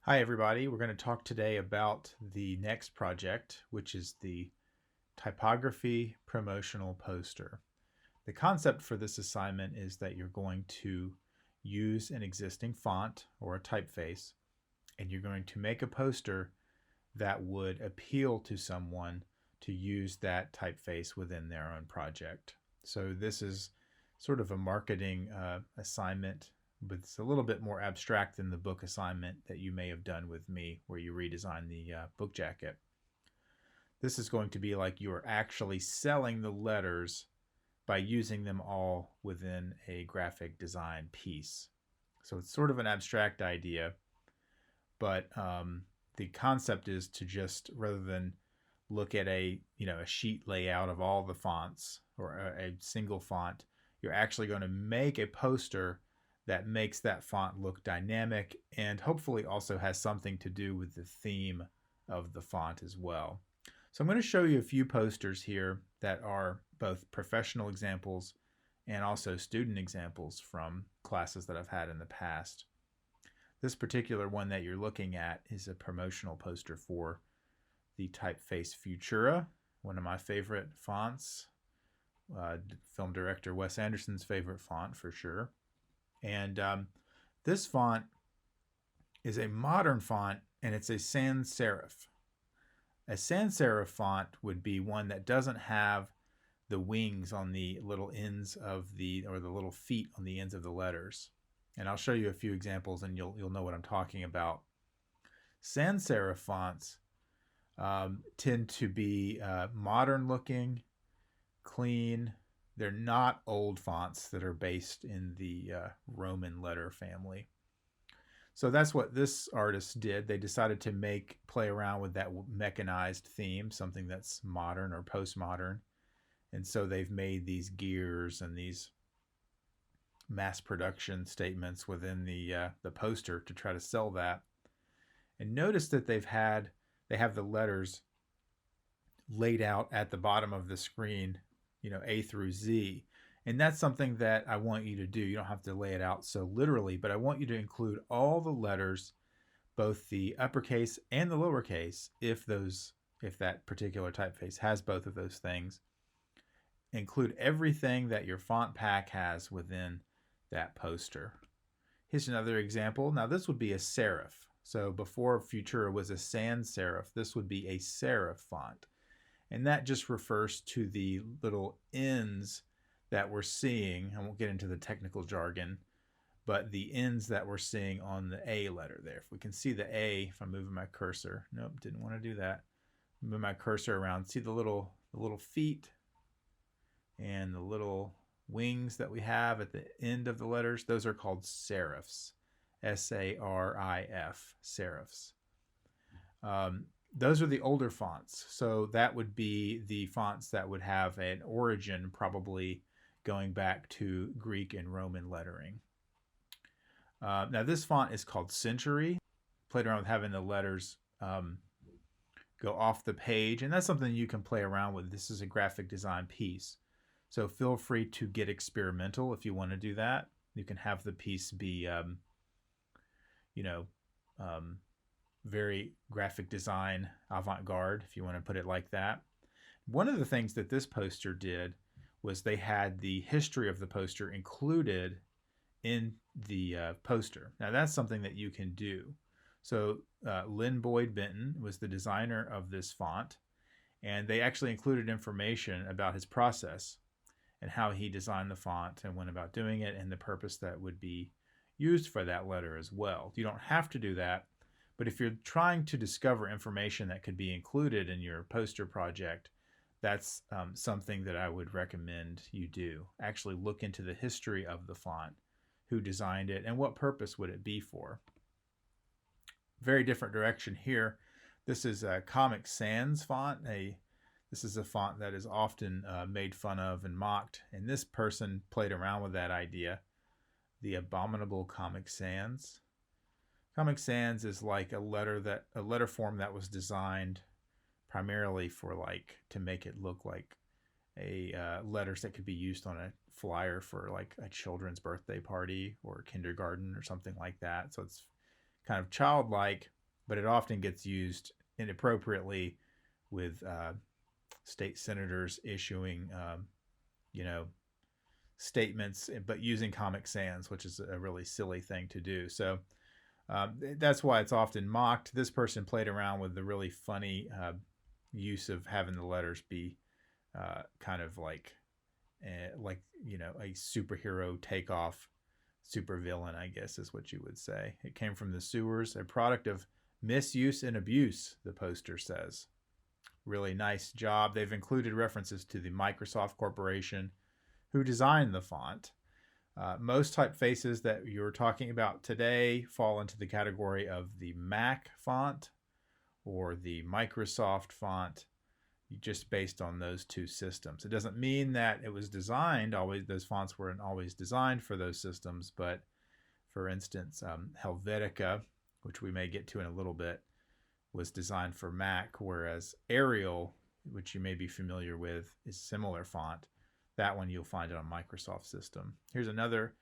Hi everybody, we're going to talk today about the next project, which is the typography promotional poster. The concept for this assignment is that you're going to use an existing font or a typeface, and you're going to make a poster that would appeal to someone to use that typeface within their own project. So this is sort of a marketing assignment, but it's a little bit more abstract than the book assignment that you may have done with me where you redesign the book jacket. This is going to be like you are actually selling the letters by using them all within a graphic design piece. So it's sort of an abstract idea, but the concept is to just, rather than look at a sheet layout of all the fonts or a single font, you're actually going to make a poster that makes that font look dynamic and hopefully also has something to do with the theme of the font as well. So I'm going to show you a few posters here that are both professional examples and also student examples from classes that I've had in the past. This particular one that you're looking at is a promotional poster for the Typeface Futura, one of my favorite fonts, film director Wes Anderson's favorite font for sure. And this font is a modern font, and it's a sans serif. A sans serif font would be one that doesn't have the wings on the little ends of the little feet on the ends of the letters. And I'll show you a few examples, and you'll know what I'm talking about. Sans serif fonts tend to be modern looking, clean. They're not old fonts that are based in the Roman letter family. So that's what this artist did. They decided to play around with that mechanized theme, something that's modern or postmodern. And so they've made these gears and these mass production statements within the poster to try to sell that. And notice that they have the letters laid out at the bottom of the screen, A through Z. And that's something that I want you to do. You don't have to lay it out so literally, but I want you to include all the letters, both the uppercase and the lowercase, if that particular typeface has both of those things. Include everything that your font pack has within that poster. Here's another example. Now this would be a serif. So before Futura was a sans serif, this would be a serif font. And that just refers to the little ends that we're seeing. I won't get into the technical jargon, but the ends that we're seeing on the A letter there. If we can see the A, if I'm moving my cursor, nope, didn't want to do that. Move my cursor around, see the little feet and the little wings that we have at the end of the letters. Those are called serifs. S-A-R-I-F, serifs. Those are the older fonts. So that would be the fonts that would have an origin probably going back to Greek and Roman lettering. Now this font is called Century. Played around with having the letters go off the page, and that's something you can play around with. This is a graphic design piece. So feel free to get experimental if you want to do that. You can have the piece be, very graphic design avant-garde, if you want to put it like that. One of the things that this poster did was they had the history of the poster included in the poster. Now that's something that you can do. So Lynn Boyd Benton was the designer of this font, and they actually included information about his process and how he designed the font and went about doing it and the purpose that would be used for that letter as well. You don't have to do that, but if you're trying to discover information that could be included in your poster project, that's something that I would recommend you do. Actually look into the history of the font, who designed it, and what purpose would it be for. Very different direction here. This is a Comic Sans font. This is a font that is often made fun of and mocked, and this person played around with that idea. The abominable Comic Sans. Comic Sans is like a letter form that was designed primarily for to make it look like a letters that could be used on a flyer for like a children's birthday party or kindergarten or something like that. So it's kind of childlike, but it often gets used inappropriately with state senators issuing, you know, statements, but using Comic Sans, which is a really silly thing to do. So that's why it's often mocked. This person played around with the really funny use of having the letters be kind of like a superhero takeoff, supervillain, I guess is what you would say. It came from the sewers, a product of misuse and abuse, the poster says. Really nice job. They've included references to the Microsoft Corporation who designed the font. Most typefaces that you're talking about today fall into the category of the Mac font or the Microsoft font, just based on those two systems. It doesn't mean that it was designed always, those fonts weren't always designed for those systems, but for instance, Helvetica, which we may get to in a little bit, was designed for Mac, whereas Arial, which you may be familiar with, is a similar font. That one you'll find it on Microsoft system. Here's another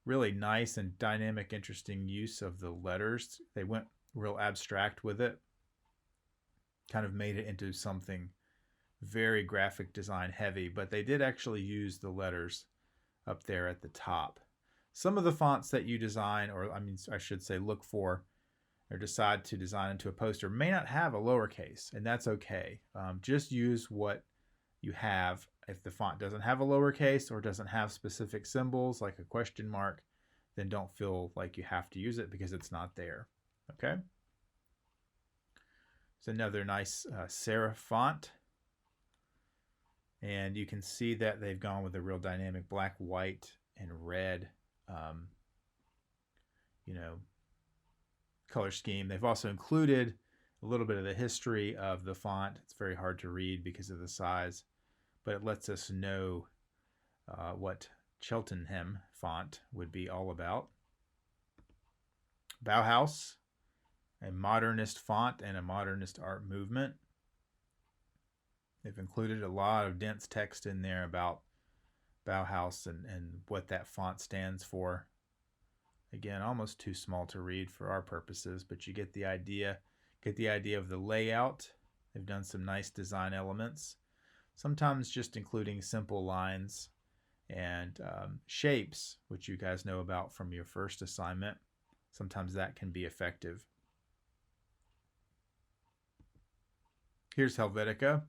really nice and dynamic, interesting use of the letters. They went real abstract with it, kind of made it into something very graphic design heavy, but they did actually use the letters up there at the top. Some of the fonts that you design, or I should say look for, or decide to design into a poster may not have a lowercase, and that's okay. Just use what you have. If the font doesn't have a lowercase or doesn't have specific symbols like a question mark, then don't feel like you have to use it because it's not there. Okay? It's another nice serif font. And you can see that they've gone with a real dynamic black, white, and red, color scheme. They've also included a little bit of the history of the font. It's very hard to read because of the size, but it lets us know what Cheltenham font would be all about. Bauhaus, a modernist font and a modernist art movement. They've included a lot of dense text in there about Bauhaus and what that font stands for. Again, almost too small to read for our purposes, but you get the idea. Get the idea of the layout. They've done some nice design elements, sometimes just including simple lines and shapes, which you guys know about from your first assignment. Sometimes that can be effective. Here's Helvetica.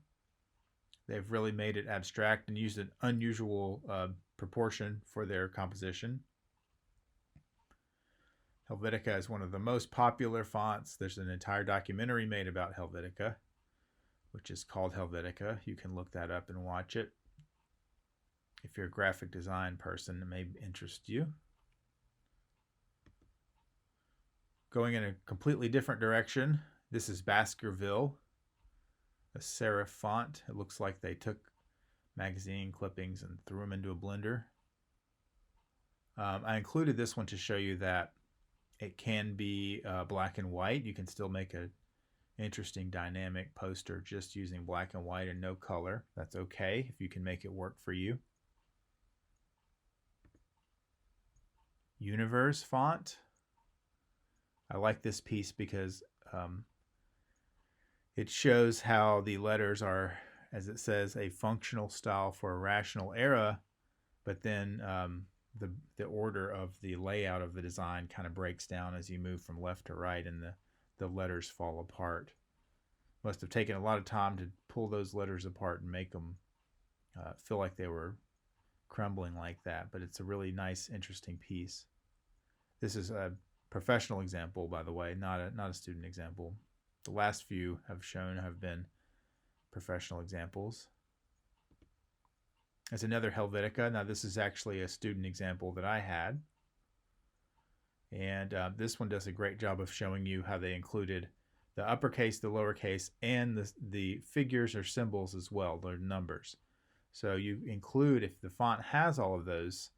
They've really made it abstract and used an unusual proportion for their composition. Helvetica is one of the most popular fonts. There's an entire documentary made about Helvetica, which is called Helvetica. You can look that up and watch it. If you're a graphic design person, it may interest you. Going in a completely different direction, this is Baskerville, a serif font. It looks like they took magazine clippings and threw them into a blender. I included this one to show you that it can be black and white. You can still make an interesting dynamic poster just using black and white and no color. That's okay if you can make it work for you. Universe font. I like this piece because it shows how the letters are, as it says, a functional style for a rational era, but then the order of the layout of the design kind of breaks down as you move from left to right, and the letters fall apart. Must have taken a lot of time to pull those letters apart and make them feel like they were crumbling like that, but it's a really nice, interesting piece. This is a professional example, by the way, not a student example. The last few have been professional examples. There's another Helvetica. Now this is actually a student example that I had. And this one does a great job of showing you how they included the uppercase, the lowercase, and the figures or symbols as well, the numbers. So you include, if the font has all of those,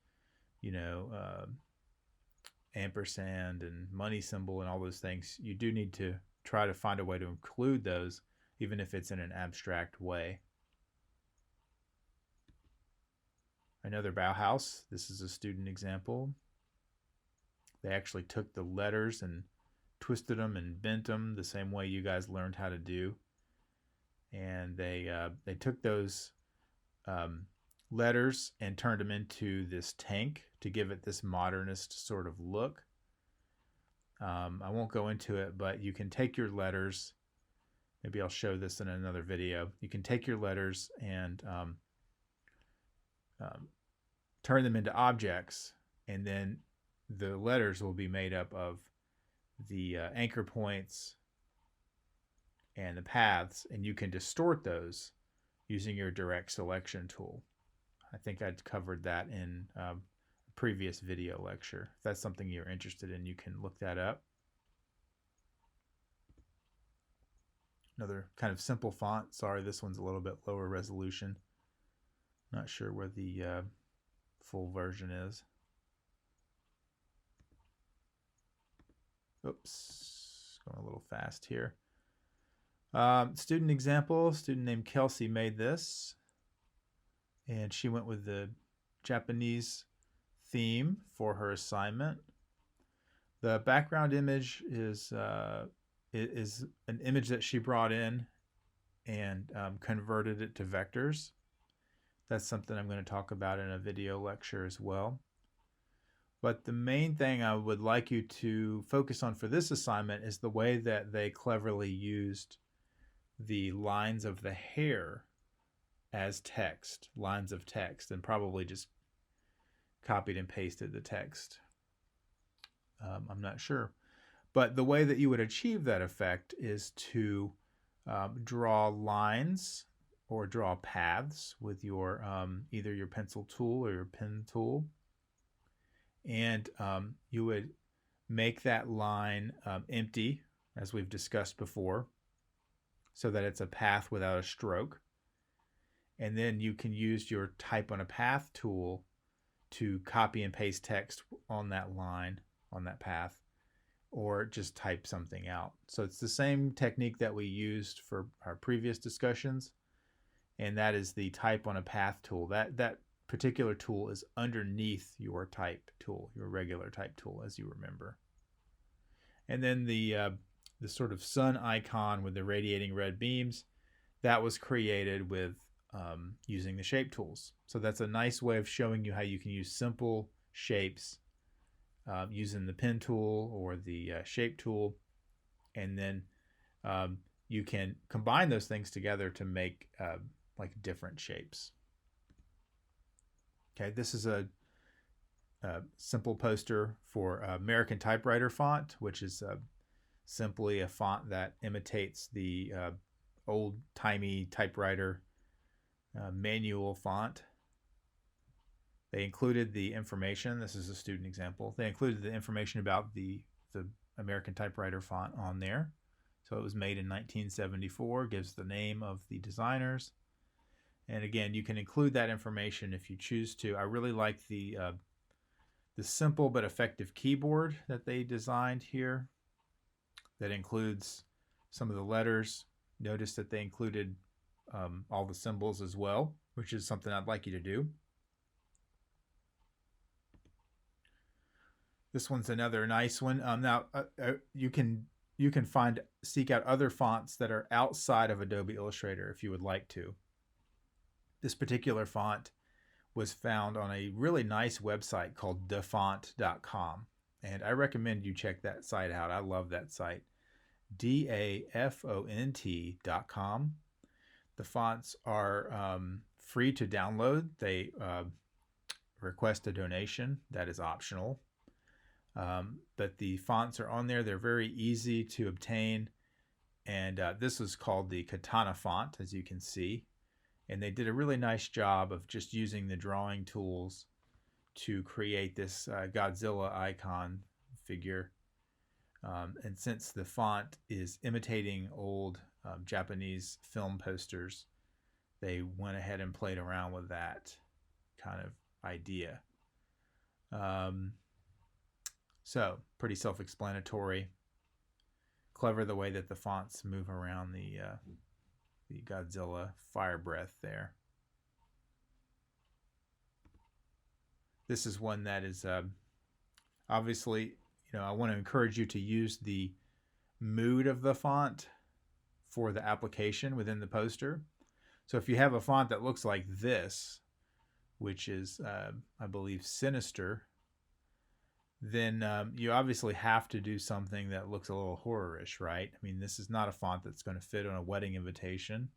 ampersand and money symbol and all those things, you do need to try to find a way to include those, even if it's in an abstract way. Another Bauhaus. This is a student example. They actually took the letters and twisted them and bent them the same way you guys learned how to do. And they took those letters and turned them into this tank to give it this modernist sort of look. I won't go into it, but you can take your letters. Maybe I'll show this in another video. You can take your letters and turn them into objects, and then the letters will be made up of the anchor points and the paths, and you can distort those using your direct selection tool. I think I'd covered that in a previous video lecture. If that's something you're interested in, you can look that up. Another kind of simple font. Sorry, this one's a little bit lower resolution. Not sure where the full version is. Oops, going a little fast here. Student example, student named Kelsey made this, and she went with the Japanese theme for her assignment. The background image is an image that she brought in and converted it to vectors. That's something I'm going to talk about in a video lecture as well. But the main thing I would like you to focus on for this assignment is the way that they cleverly used the lines of the hair as text, lines of text, and probably just copied and pasted the text. I'm not sure. But the way that you would achieve that effect is to draw lines or draw paths with your either your pencil tool or your pen tool. And you would make that line empty, as we've discussed before, so that it's a path without a stroke. And then you can use your Type on a Path tool to copy and paste text on that line, on that path, or just type something out. So it's the same technique that we used for our previous discussions, and that is the Type on a Path tool. That particular tool is underneath your type tool, your regular type tool, as you remember. And then the sort of sun icon with the radiating red beams, that was created with using the shape tools. So that's a nice way of showing you how you can use simple shapes using the pen tool or the shape tool, and then you can combine those things together to make like different shapes. Okay, this is a simple poster for American typewriter font, which is simply a font that imitates the old-timey typewriter manual font. They included the information. This is a student example. They included the information about the American typewriter font on there. So it was made in 1974, gives the name of the designers. And again, you can include that information if you choose to. I really like the simple but effective keyboard that they designed here. That includes some of the letters. Notice that they included all the symbols as well, which is something I'd like you to do. This one's another nice one. Now you can seek out other fonts that are outside of Adobe Illustrator if you would like to. This particular font was found on a really nice website called dafont.com, and I recommend you check that site out. I love that site. dafont.com. The fonts are free to download. They request a donation. That is optional. But the fonts are on there. They're very easy to obtain. And this is called the Katana font, as you can see. And they did a really nice job of just using the drawing tools to create this Godzilla icon figure. And since the font is imitating old Japanese film posters, they went ahead and played around with that kind of idea. So pretty self-explanatory. Clever the way that the fonts move around the Godzilla fire breath there. This is one that is obviously, I want to encourage you to use the mood of the font for the application within the poster. So if you have a font that looks like this, which is, I believe, Sinister, then you obviously have to do something that looks a little horror-ish, right? I mean, this is not a font that's going to fit on a wedding invitation.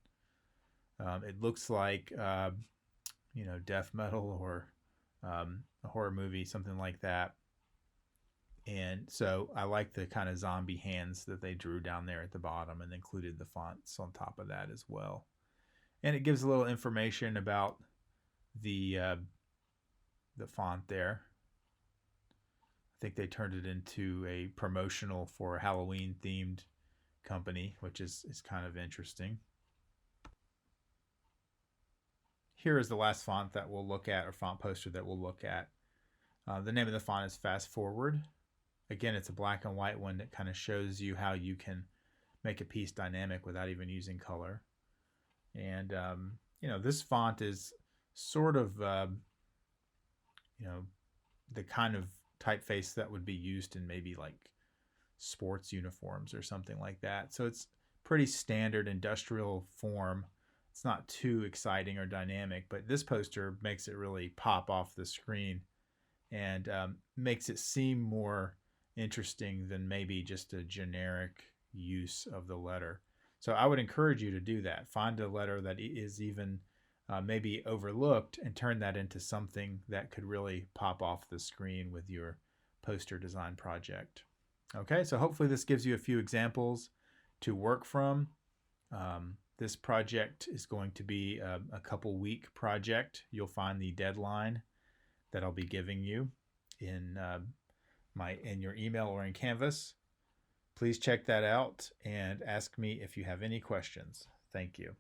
It looks like, death metal or a horror movie, something like that. And so I like the kind of zombie hands that they drew down there at the bottom and included the fonts on top of that as well. And it gives a little information about the font there. I think they turned it into a promotional for a Halloween themed company, which is kind of interesting. Here is the last font that we'll look at, or font poster that we'll look at. The name of the font is Fast Forward. Again, it's a black and white one that kind of shows you how you can make a piece dynamic without even using color. And, this font is sort of, the kind of typeface that would be used in maybe like sports uniforms or something like that. So it's pretty standard industrial form. It's not too exciting or dynamic, but this poster makes it really pop off the screen and makes it seem more interesting than maybe just a generic use of the letter. So I would encourage you to do that. Find a letter that is even maybe overlooked and turn that into something that could really pop off the screen with your poster design project. Okay, so hopefully this gives you a few examples to work from. This project is going to be a couple week project. You'll find the deadline that I'll be giving you in your email or in Canvas. Please check that out and ask me if you have any questions. Thank you.